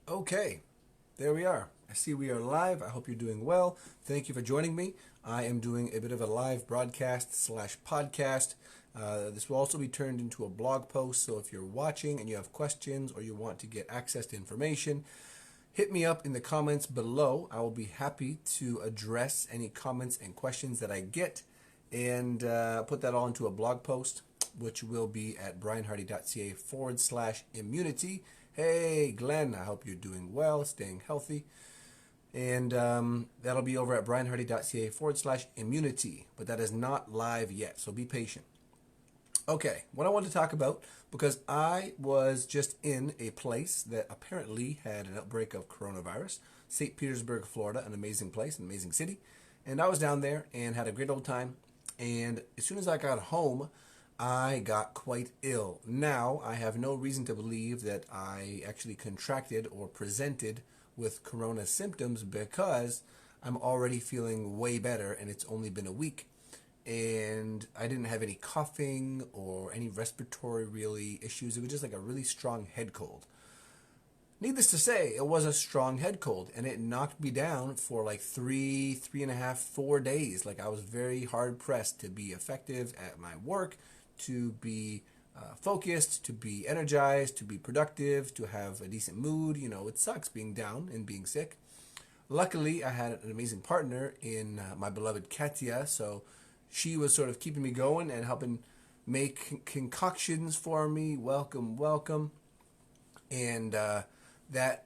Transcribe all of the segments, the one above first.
Okay, there we are. I see we are live. I hope you're doing well. Thank you for joining me. I am doing a bit of a live broadcast slash podcast. This will also be turned into a blog post, so if you're watching and you have questions or you want to get access to information, hit me up in the comments below. I will be happy to address any comments and questions that I get and put that all into a blog post, which will be at brianhardy.ca/immunity. Hey, Glenn, I hope you're doing well, staying healthy. And that'll be over at brianhardy.ca/immunity. But that is not live yet, so be patient. Okay, what I want to talk about, because I was just in a place that apparently had an outbreak of coronavirus, St. Petersburg, Florida, an amazing place, an amazing city. And I was down there and had a great old time. And as soon as I got home, I got quite ill. Now, I have no reason to believe that I actually contracted or presented with corona symptoms because I'm already feeling way better and it's only been a week. And I didn't have any coughing or any respiratory really issues. It was just like a really strong head cold. Needless to say, it was a strong head cold, and it knocked me down for like 3.5, 4 days. Like, I was very hard pressed to be effective at my work, to be focused, to be energized, to be productive, to have a decent mood. You know, it sucks being down and being sick. Luckily, I had an amazing partner in my beloved Katya, so she was sort of keeping me going and helping make concoctions for me. Welcome, welcome. And that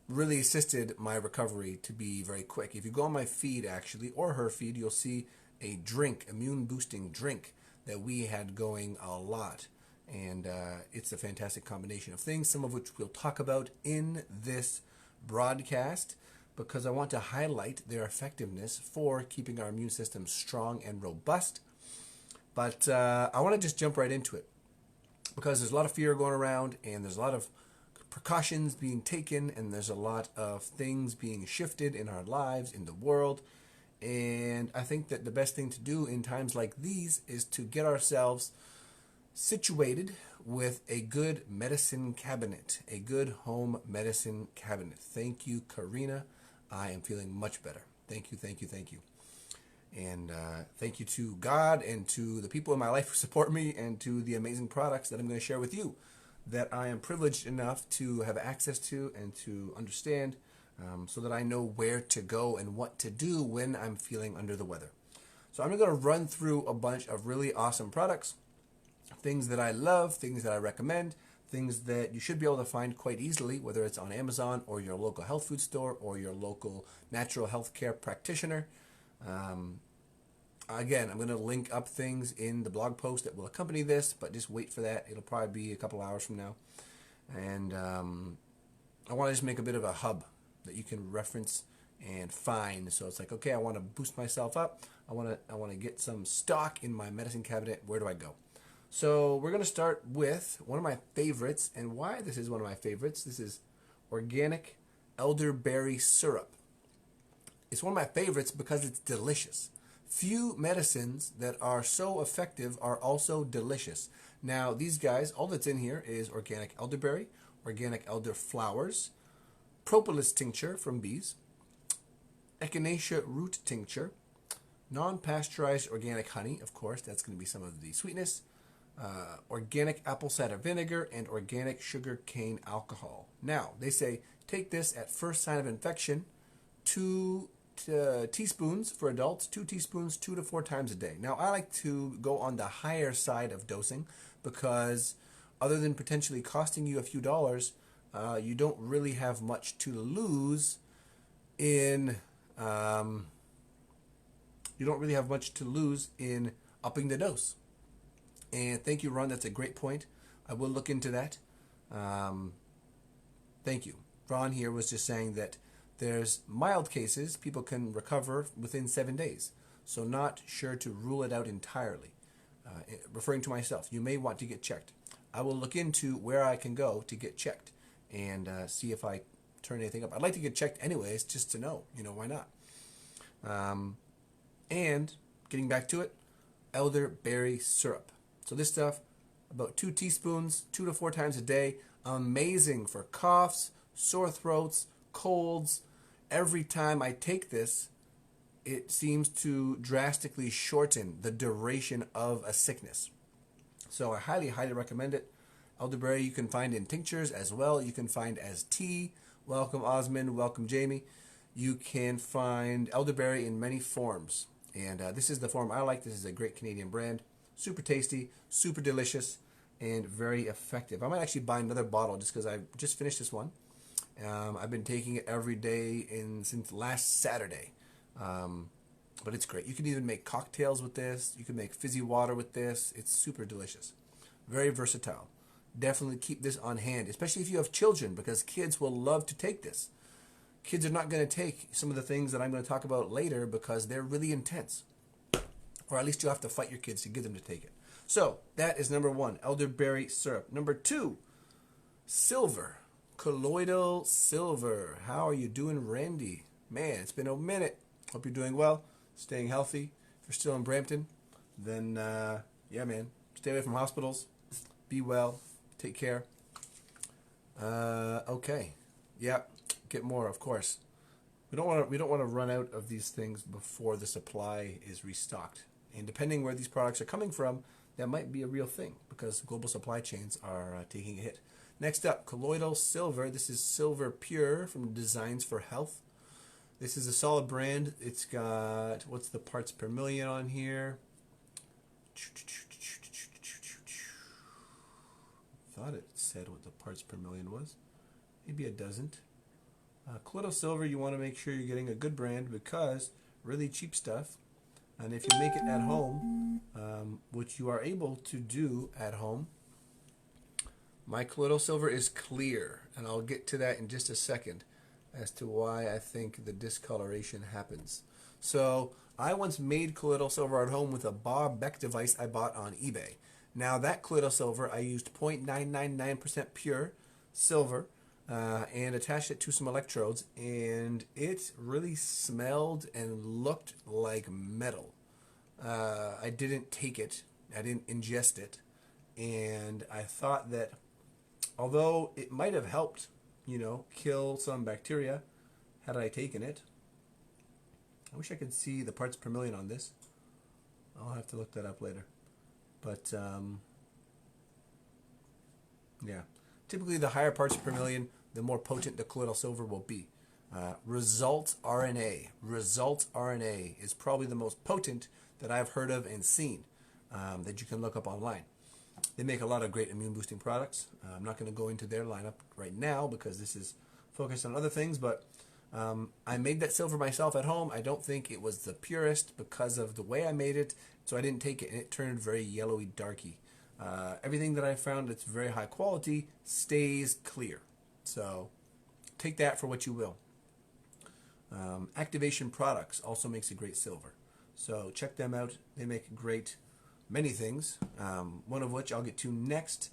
really assisted my recovery to be very quick. If you go on my feed, actually, or her feed, you'll see a drink, immune boosting drink that we had going a lot. And it's a fantastic combination of things, some of which we'll talk about in this broadcast, because I want to highlight their effectiveness for keeping our immune system strong and robust. But I want to just jump right into it, because there's a lot of fear going around, and there's a lot of precautions being taken, and there's a lot of things being shifted in our lives, in the world. And I think that the best thing to do in times like these is to get ourselves situated with a good medicine cabinet, a good home medicine cabinet. Thank you, Karina. I am feeling much better. Thank you, thank you, thank you. And thank you to God and to the people in my life who support me, and to the amazing products that I'm going to share with you that I am privileged enough to have access to and to understand, so that I know where to go and what to do when I'm feeling under the weather. So I'm going to run through a bunch of really awesome products, things that I love, things that I recommend, things that you should be able to find quite easily, whether it's on Amazon or your local health food store or your local natural health care practitioner. Again, I'm going to link up things in the blog post that will accompany this, but just wait for that. It'll probably be a couple hours from now. And I want to just make a bit of a hub that you can reference and find. So it's like, okay, I want to boost myself up. I want to get some stock in my medicine cabinet. Where do I go? So we're going to start with one of my favorites. And why this is one of my favorites, this is organic elderberry syrup. It's one of my favorites because it's delicious. Few medicines that are so effective are also delicious. Now, these guys, all that's in here is organic elderberry, organic elder flowers, propolis tincture from bees, echinacea root tincture, non-pasteurized organic honey, of course, that's going to be some of the sweetness, organic apple cider vinegar, and organic sugar cane alcohol. Now, they say take this at first sign of infection, 2 teaspoons for adults, 2 teaspoons 2 to 4 times a day. Now, I like to go on the higher side of dosing because other than potentially costing you a few dollars, you don't really have much to lose in upping the dose. And thank you, Ron. That's a great point. I will look into that. Thank you. Ron here was just saying that there's mild cases, people can recover within 7 days. So not sure to rule it out entirely. Referring to myself, you may want to get checked. I will look into where I can go to get checked and see if I turn anything up. I'd like to get checked anyways, just to know. You know, why not? And getting back to it, elderberry syrup. So this stuff, about 2 teaspoons, 2 to 4 times a day. Amazing for coughs, sore throats, colds. Every time I take this, it seems to drastically shorten the duration of a sickness. So I highly, highly recommend it. Elderberry you can find in tinctures as well. You can find as tea. Welcome Osmond, welcome Jamie. You can find elderberry in many forms. And this is the form I like. This is a great Canadian brand. Super tasty, super delicious, and very effective. I might actually buy another bottle just because I just finished this one. I've been taking it every day since last Saturday. But it's great. You can even make cocktails with this. You can make fizzy water with this. It's super delicious. Very versatile. Definitely keep this on hand, especially if you have children, because kids will love to take this. Kids are not going to take some of the things that I'm going to talk about later because they're really intense. Or at least you'll have to fight your kids to get them to take it. So that is number 1, elderberry syrup. Number 2, silver. Colloidal silver. How are you doing, Randy? Man, it's been a minute. Hope you're doing well, staying healthy. If you're still in Brampton, then yeah, man, stay away from hospitals. Be well. Take care. Okay. Yep. Get more, of course. We don't want to run out of these things before the supply is restocked. And depending where these products are coming from, that might be a real thing because global supply chains are taking a hit. Next up, colloidal silver. This is Silver Pure from Designs for Health. This is a solid brand. It's got, what's the parts per million on here? Thought it said what the parts per million was. Maybe it doesn't. Colloidal silver, you want to make sure you're getting a good brand because really cheap stuff. And if you make it at home, which you are able to do at home, my colloidal silver is clear. And I'll get to that in just a second as to why I think the discoloration happens. So I once made colloidal silver at home with a Bob Beck device I bought on eBay. Now that colloidal silver, I used 0.999% pure silver and attached it to some electrodes, and it really smelled and looked like metal. I didn't take it, I didn't ingest it, and I thought that although it might have helped, kill some bacteria had I taken it. I wish I could see the parts per million on this. I'll have to look that up later. But, yeah. Typically, the higher parts per million, the more potent the colloidal silver will be. Result RNA. Result RNA is probably the most potent that I've heard of and seen that you can look up online. They make a lot of great immune-boosting products. I'm not going to go into their lineup right now because this is focused on other things, but I made that silver myself at home. I don't think it was the purest because of the way I made it, so I didn't take it, and it turned very yellowy, darky. Everything that I found that's very high quality stays clear. So take that for what you will. Activation Products also makes a great silver. So check them out. They make great many things, one of which I'll get to next,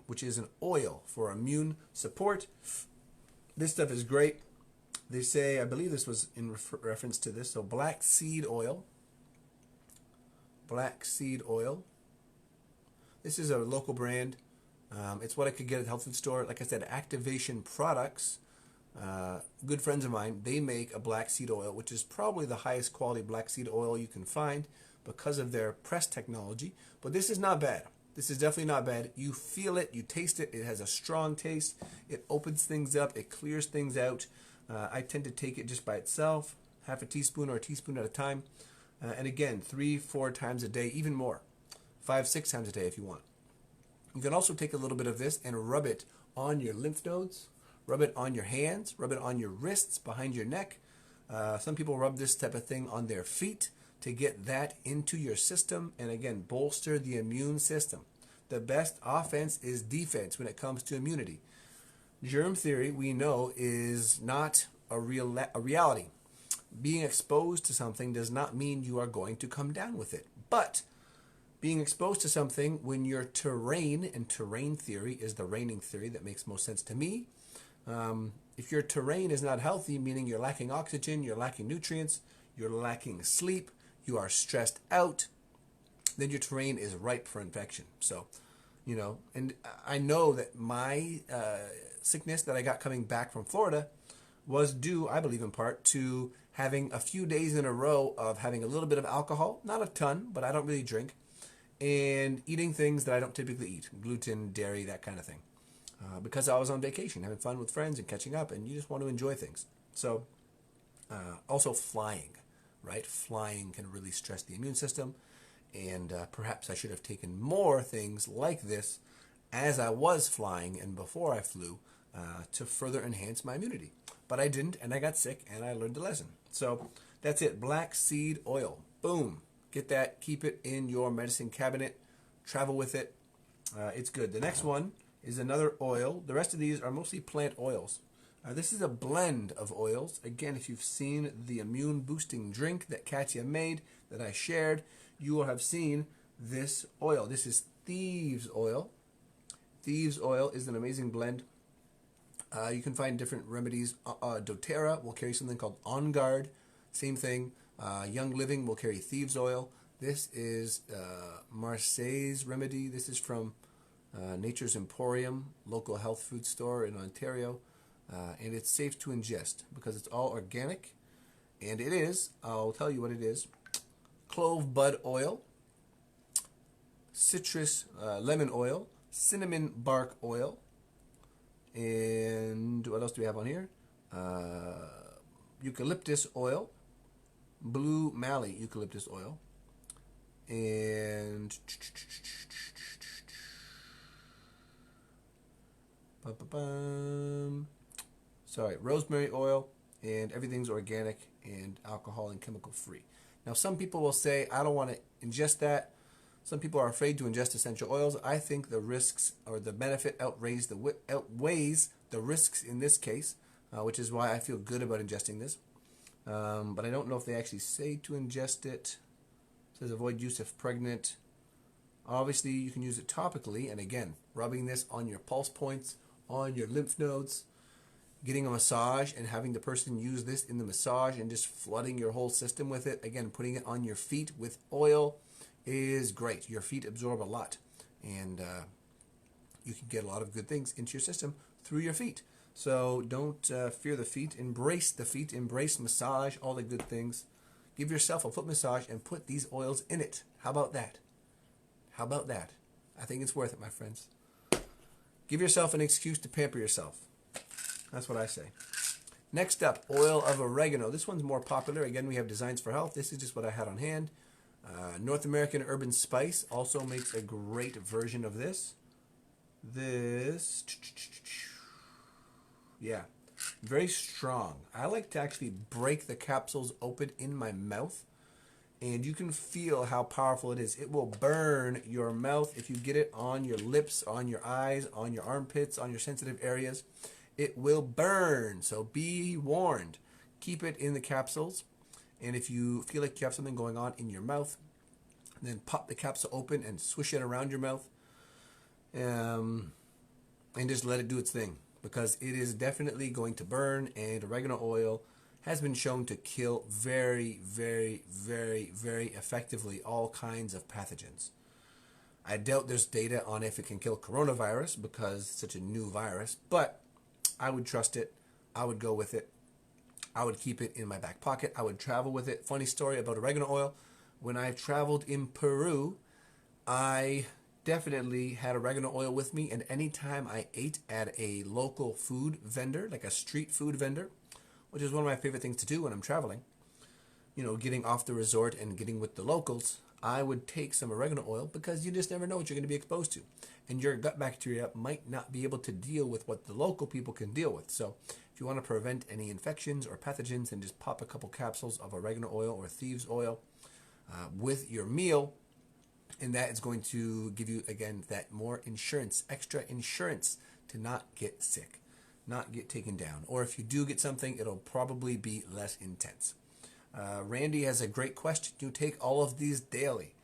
which is an oil for immune support. This stuff is great. They say, I believe this was in reference to this, so black seed oil. Black seed oil. This is a local brand. It's what I could get at the health food store. Like I said, Activation Products, good friends of mine, they make a black seed oil, which is probably the highest quality black seed oil you can find because of their press technology. But this is not bad. This is definitely not bad. You feel it, you taste it. It has a strong taste. It opens things up. It clears things out. I tend to take it just by itself, half a teaspoon or a teaspoon at a time. And again, 3-4 times a day, even more. 5-6 times a day if you want. You can also take a little bit of this and rub it on your lymph nodes, rub it on your hands, rub it on your wrists, behind your neck. Some people rub this type of thing on their feet to get that into your system and again, bolster the immune system. The best offense is defense when it comes to immunity. Germ theory, we know, is not a reality. Being exposed to something does not mean you are going to come down with it. But being exposed to something when your terrain, and terrain theory is the reigning theory that makes most sense to me. If your terrain is not healthy, meaning you're lacking oxygen, you're lacking nutrients, you're lacking sleep, you are stressed out, then your terrain is ripe for infection. So And I know that my sickness that I got coming back from Florida was due, I believe in part, to having a few days in a row of having a little bit of alcohol, not a ton, but I don't really drink, and eating things that I don't typically eat, gluten, dairy, that kind of thing. Because I was on vacation, having fun with friends and catching up, and you just want to enjoy things. So, also flying, right? Flying can really stress the immune system, and perhaps I should have taken more things like this as I was flying and before I flew to further enhance my immunity. But I didn't, and I got sick, and I learned the lesson. So that's it. Black seed oil. Boom. Get that. Keep it in your medicine cabinet. Travel with it. It's good. The next one is another oil. The rest of these are mostly plant oils. This is a blend of oils. Again, if you've seen the immune boosting drink that Katya made that I shared, you will have seen this oil. This is thieves oil. Thieves oil is an amazing blend. You can find different remedies. doTERRA will carry something called On Guard. Same thing. Young Living will carry thieves oil. This is Marseille's remedy. This is from Nature's Emporium, local health food store in Ontario. And it's safe to ingest because it's all organic. And it is, I'll tell you what it is, clove bud oil, citrus lemon oil, cinnamon bark oil, and what else do we have on here? Eucalyptus oil, blue Mali eucalyptus oil, and rosemary oil, and everything's organic and alcohol and chemical free. Now, some people will say, I don't want to ingest that. Some people are afraid to ingest essential oils. I think the risks or the benefit outweighs the risks in this case, which is why I feel good about ingesting this. But I don't know if they actually say to ingest it. It says avoid use if pregnant. Obviously, you can use it topically, and again, rubbing this on your pulse points, on your lymph nodes, getting a massage and having the person use this in the massage and just flooding your whole system with it. Again, putting it on your feet with oil is great. Your feet absorb a lot, and you can get a lot of good things into your system through your feet. So don't fear the feet. Embrace the feet. Embrace massage, all the good things. Give yourself a foot massage and put these oils in it. How about that? How about that? I think it's worth it, my friends. Give yourself an excuse to pamper yourself. That's what I say. Next up, oil of oregano. This one's more popular. Again, we have Designs for Health. This is just what I had on hand. North American Urban Spice also makes a great version of this. Yeah, very strong. I like to actually break the capsules open in my mouth, and you can feel how powerful it is. It will burn your mouth if you get it on your lips, on your eyes, on your armpits, on your sensitive areas. It will burn, so be warned. Keep it in the capsules. And if you feel like you have something going on in your mouth, then pop the capsule open and swish it around your mouth, and just let it do its thing, because it is definitely going to burn, and oregano oil has been shown to kill very, very, very, very effectively all kinds of pathogens. I doubt there's data on if it can kill coronavirus because it's such a new virus, but I would trust it. I would go with it. I would keep it in my back pocket. I would travel with it. Funny story about oregano oil. When I traveled in Peru, I definitely had oregano oil with me, and anytime I ate at a local food vendor, like a street food vendor, which is one of my favorite things to do when I'm traveling, getting off the resort and getting with the locals, I would take some oregano oil because you just never know what you're going to be exposed to. And your gut bacteria might not be able to deal with what the local people can deal with. So if you want to prevent any infections or pathogens, then just pop a couple capsules of oregano oil or thieves oil with your meal. And that is going to give you, again, that more insurance, extra insurance to not get sick, not get taken down. Or if you do get something, it'll probably be less intense. Randy has a great question. Do you take all of these daily?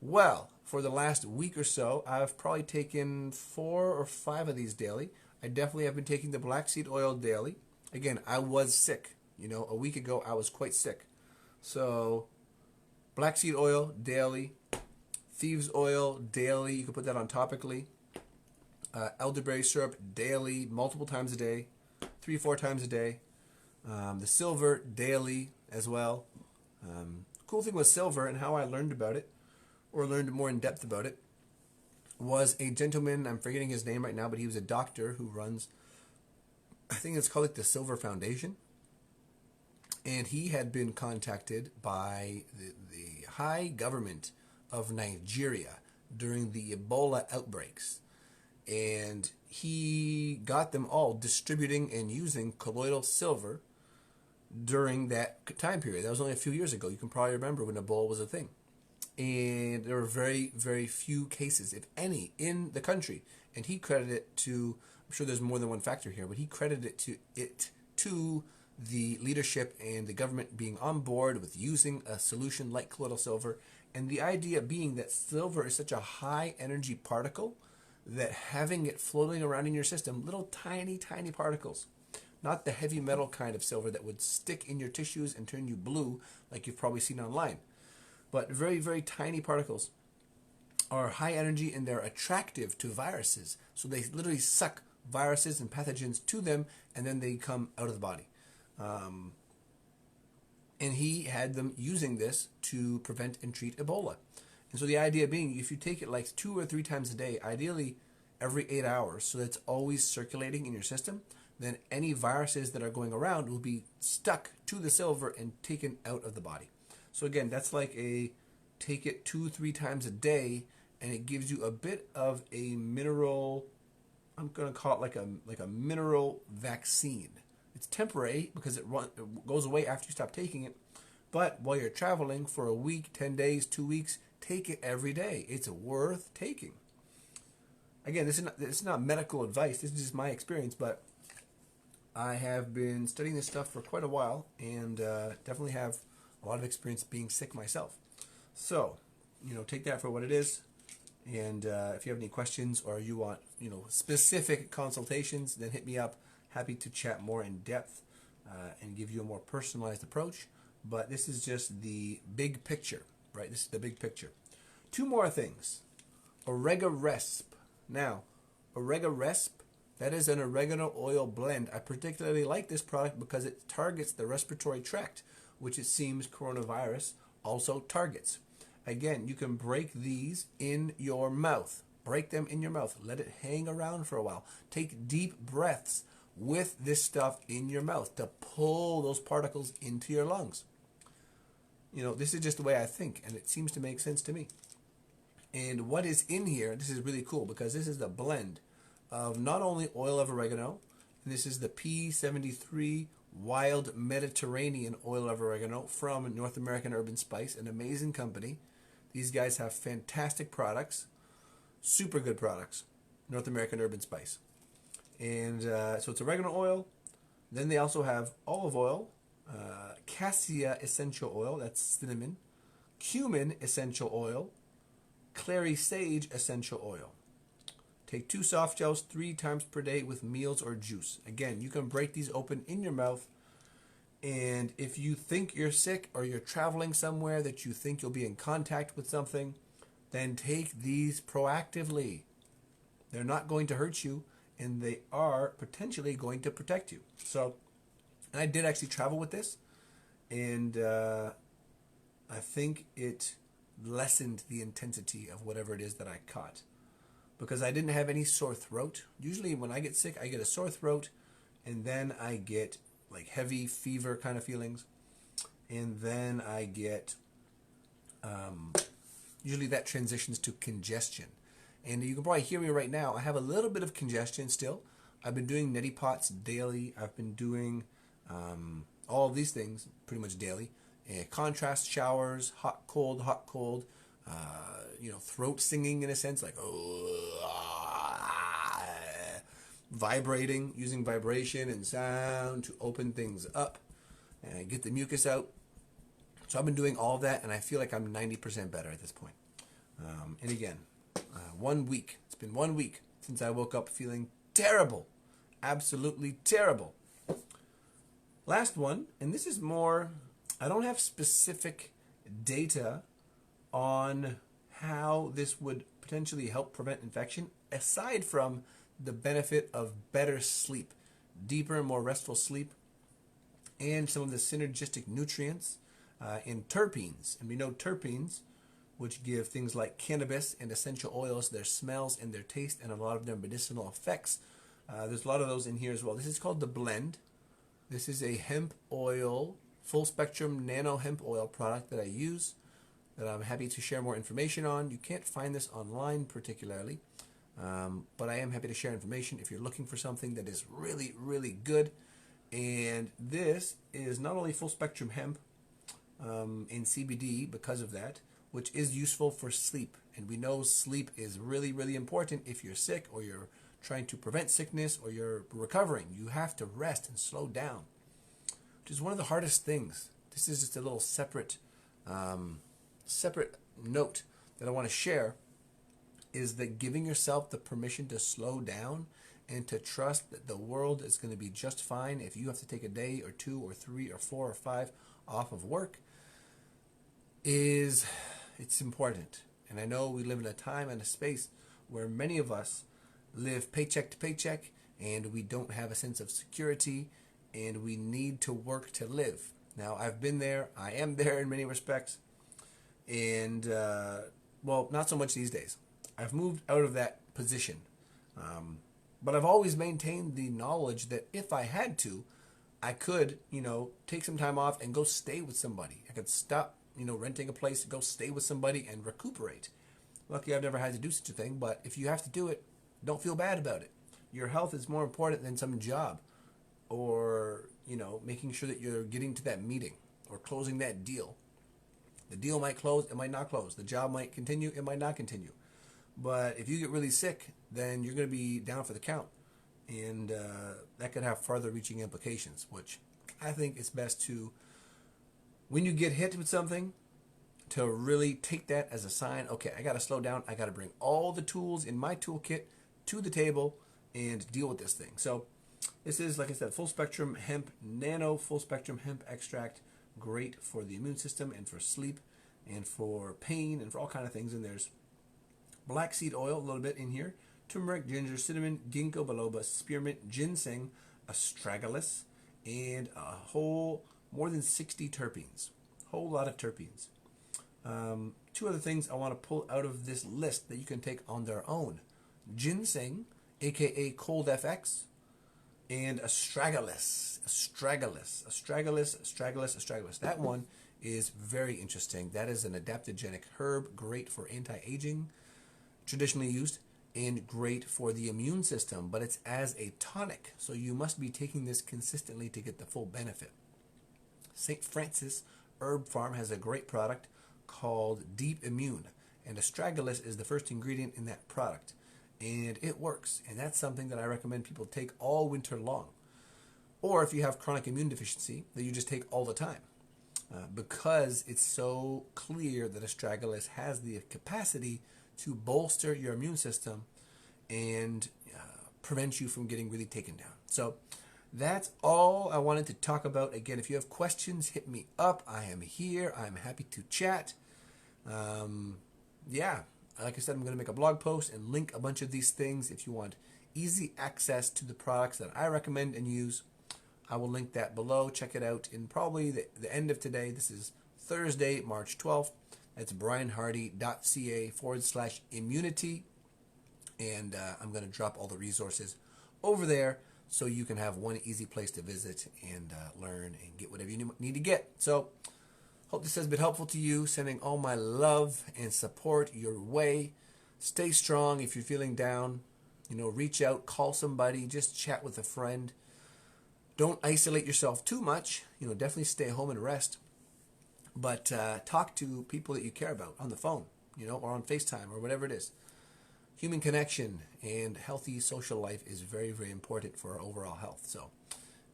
Well, for the last week or so, I've probably taken 4 or 5 of these daily. I definitely have been taking the black seed oil daily. Again, I was sick. A week ago, I was quite sick. So, black seed oil daily. Thieves oil daily. You can put that on topically. Elderberry syrup daily, multiple times a day, 3 4 times a day. The silver daily as well. Cool thing with silver and how I learned about it, or learned more in depth about it, was a gentleman, I'm forgetting his name right now, but he was a doctor who runs, I think it's called like the Silver Foundation. And he had been contacted by the high government of Nigeria during the Ebola outbreaks. And he got them all distributing and using colloidal silver during that time period. That was only a few years ago. You can probably remember when Ebola was a thing. And there were very, very few cases, if any, in the country. And he credited it to, I'm sure there's more than one factor here, but he credited it to the leadership and the government being on board with using a solution like colloidal silver. And the idea being that silver is such a high energy particle that having it floating around in your system, little tiny, tiny particles, not the heavy metal kind of silver that would stick in your tissues and turn you blue like you've probably seen online, but very, very tiny particles are high energy and they're attractive to viruses. So they literally suck viruses and pathogens to them and then they come out of the body. And he had them using this to prevent and treat Ebola. And so the idea being, if you take it like 2 or 3 times a day, ideally every 8 hours, so that's always circulating in your system, then any viruses that are going around will be stuck to the silver and taken out of the body. So again, that's like a take it 2-3 times a day, and it gives you a bit of a mineral, I'm going to call it like a mineral vaccine. It's temporary because it goes away after you stop taking it. But while you're traveling for a week, 10 days, 2 weeks, take it every day. It's worth taking. Again, this is not medical advice. This is just my experience, but I have been studying this stuff for quite a while and definitely have a lot of experience being sick myself. So, take that for what it is. And if you have any questions or you want, specific consultations, then hit me up. Happy to chat more in depth and give you a more personalized approach. But this is just the big picture, right? This is the big picture. 2 more things. Oregaresp. Now, Oregaresp, that is an oregano oil blend. I particularly like this product because it targets the respiratory tract, which it seems coronavirus also targets. Again, you can break these in your mouth. Break them in your mouth. Let it hang around for a while. Take deep breaths with this stuff in your mouth to pull those particles into your lungs. This is just the way I think, and it seems to make sense to me. And what is in here, this is really cool because this is the blend of not only oil of oregano, and this is the P73 Wild Mediterranean Oil of Oregano from North American Urban Spice, an amazing company. These guys have fantastic products, super good products, North American Urban Spice. And so it's oregano oil. Then they also have olive oil, cassia essential oil, that's cinnamon, cumin essential oil, clary sage essential oil. Take 2 soft gels 3 times per day with meals or juice. Again, you can break these open in your mouth. And if you think you're sick or you're traveling somewhere that you think you'll be in contact with something, then take these proactively. They're not going to hurt you, and they are potentially going to protect you. So, and I did actually travel with this, and I think it lessened the intensity of whatever it is that I caught, because I didn't have any sore throat. Usually when I get sick, I get a sore throat, and then I get like heavy fever kind of feelings, and then I get usually that transitions to congestion. And you can probably hear me right now. I have a little bit of congestion still. I've been doing neti pots daily. I've been doing all of these things pretty much daily. Contrast showers, hot, cold, throat singing in a sense, like vibrating, using vibration and sound to open things up and get the mucus out. So I've been doing all of that, and I feel like I'm 90% better at this point. And again, 1 week. It's been 1 week since I woke up feeling terrible. Absolutely terrible. Last one, and this is more, I don't have specific data on how this would potentially help prevent infection, aside from the benefit of better sleep, deeper and more restful sleep, and some of the synergistic nutrients in terpenes. And we know terpenes, which give things like cannabis and essential oils their smells and their taste and a lot of their medicinal effects. There's a lot of those in here as well. This is called the blend. This is a hemp oil, full spectrum nano hemp oil product that I use, that I'm happy to share more information on. You can't find this online particularly, but I am happy to share information if you're looking for something that is really, really good. And this is not only full spectrum hemp in CBD because of that, which is useful for sleep. And we know sleep is really, really important if you're sick or you're trying to prevent sickness or you're recovering. You have to rest and slow down, which is one of the hardest things. This is just a little separate note that I want to share, is that giving yourself the permission to slow down and to trust that the world is going to be just fine if you have to take a day or 2 or 3 or 4 or 5 off of work it's important. And I know we live in a time and a space where many of us live paycheck to paycheck and we don't have a sense of security and we need to work to live. Now, I've been there. I am there in many respects. And, well, not so much these days. I've moved out of that position. But I've always maintained the knowledge that if I had to, I could, take some time off and go stay with somebody. I could stop, renting a place, go stay with somebody and recuperate. Luckily, I've never had to do such a thing, but if you have to do it, don't feel bad about it. Your health is more important than some job or, making sure that you're getting to that meeting or closing that deal. The deal might close, it might not close. The job might continue, it might not continue. But if you get really sick, then you're going to be down for the count. And that could have farther reaching implications, which I think it's best to, when you get hit with something, to really take that as a sign. Okay, I got to slow down. I got to bring all the tools in my toolkit to the table and deal with this thing. So this is, like I said, full spectrum hemp, nano full spectrum hemp extract. Great for the immune system and for sleep and for pain and for all kind of things. And there's black seed oil, a little bit in here, turmeric, ginger, cinnamon, ginkgo biloba, spearmint, ginseng, astragalus, and a whole more than 60 terpenes. Whole lot of terpenes. 2 other things I want to pull out of this list that you can take on their own. Ginseng, aka Cold FX, and astragalus. That one is very interesting. That is an adaptogenic herb, great for anti-aging, traditionally used, and great for the immune system, but it's as a tonic, so you must be taking this consistently to get the full benefit. St. Francis Herb Farm has a great product called Deep Immune, and astragalus is the first ingredient in that product, and it works, and that's something that I recommend people take all winter long. Or if you have chronic immune deficiency, that you just take all the time, because it's so clear that astragalus has the capacity to bolster your immune system and prevent you from getting really taken down. So that's all I wanted to talk about. Again, if you have questions, hit me up. I am here. I'm happy to chat. Like I said, I'm going to make a blog post and link a bunch of these things. If you want easy access to the products that I recommend and use, I will link that below. Check it out in probably the end of today. This is Thursday, March 12th. That's brianhardy.ca/immunity. And I'm going to drop all the resources over there so you can have one easy place to visit and learn and get whatever you need to get. So hope this has been helpful to you. Sending all my love and support your way. Stay strong if you're feeling down. Reach out, call somebody, just chat with a friend. Don't isolate yourself too much. Definitely stay home and rest. But talk to people that you care about on the phone, or on FaceTime or whatever it is. Human connection and healthy social life is very, very important for our overall health. So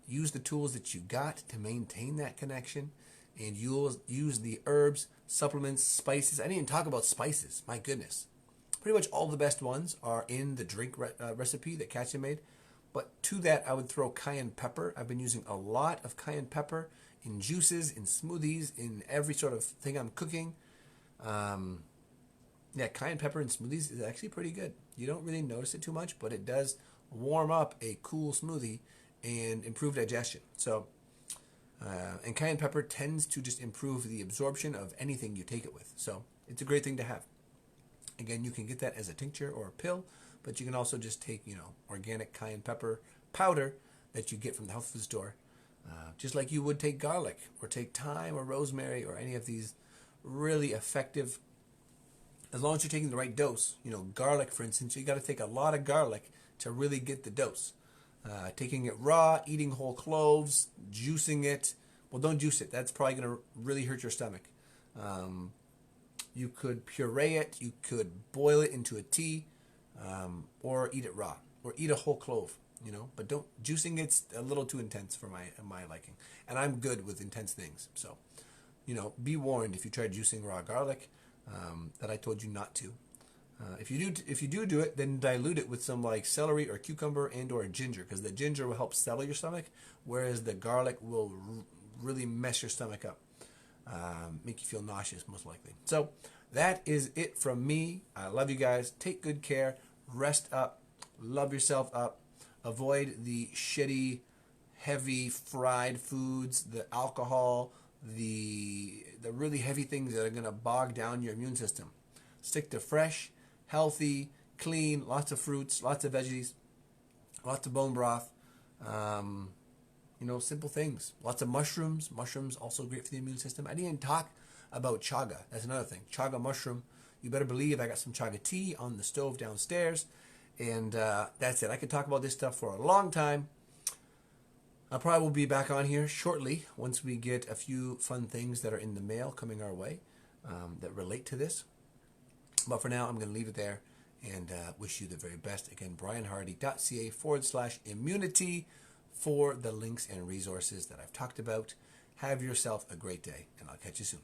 use the tools that you got to maintain that connection, and you'll use the herbs, supplements, spices. I didn't even talk about spices. My goodness. Pretty much all the best ones are in the drink recipe that Katya made. But to that, I would throw cayenne pepper. I've been using a lot of cayenne pepper in juices, in smoothies, in every sort of thing I'm cooking. Cayenne pepper in smoothies is actually pretty good. You don't really notice it too much, but it does warm up a cool smoothie and improve digestion. So, and cayenne pepper tends to just improve the absorption of anything you take it with. So it's a great thing to have. Again, you can get that as a tincture or a pill, but you can also just take, organic cayenne pepper powder that you get from the health food store, just like you would take garlic or take thyme or rosemary or any of these really effective, as long as you're taking the right dose. Garlic, for instance, you got to take a lot of garlic to really get the dose. Taking it raw, eating whole cloves, juicing it. Well, don't juice it. That's probably going to really hurt your stomach. You could puree it. You could boil it into a tea, or eat it raw, or eat a whole clove. But don't juicing. It's a little too intense for my liking, and I'm good with intense things. So, be warned if you try juicing raw garlic, that I told you not to. If you do it, then dilute it with some like celery or cucumber and or ginger, because the ginger will help settle your stomach, whereas the garlic will really mess your stomach up, make you feel nauseous most likely. So that is it from me. I love you guys. Take good care. Rest up. Love yourself up. Avoid the shitty, heavy fried foods, the alcohol, the really heavy things that are going to bog down your immune system. Stick to fresh, healthy, clean, lots of fruits, lots of veggies, lots of bone broth, simple things. Lots of mushrooms. Mushrooms also great for the immune system. I didn't even talk about chaga. That's another thing. Chaga mushroom. You better believe I got some chaga tea on the stove downstairs. And that's it. I could talk about this stuff for a long time. I probably will be back on here shortly once we get a few fun things that are in the mail coming our way that relate to this. But for now, I'm going to leave it there and wish you the very best. Again, brianhardy.ca/immunity for the links and resources that I've talked about. Have yourself a great day, and I'll catch you soon.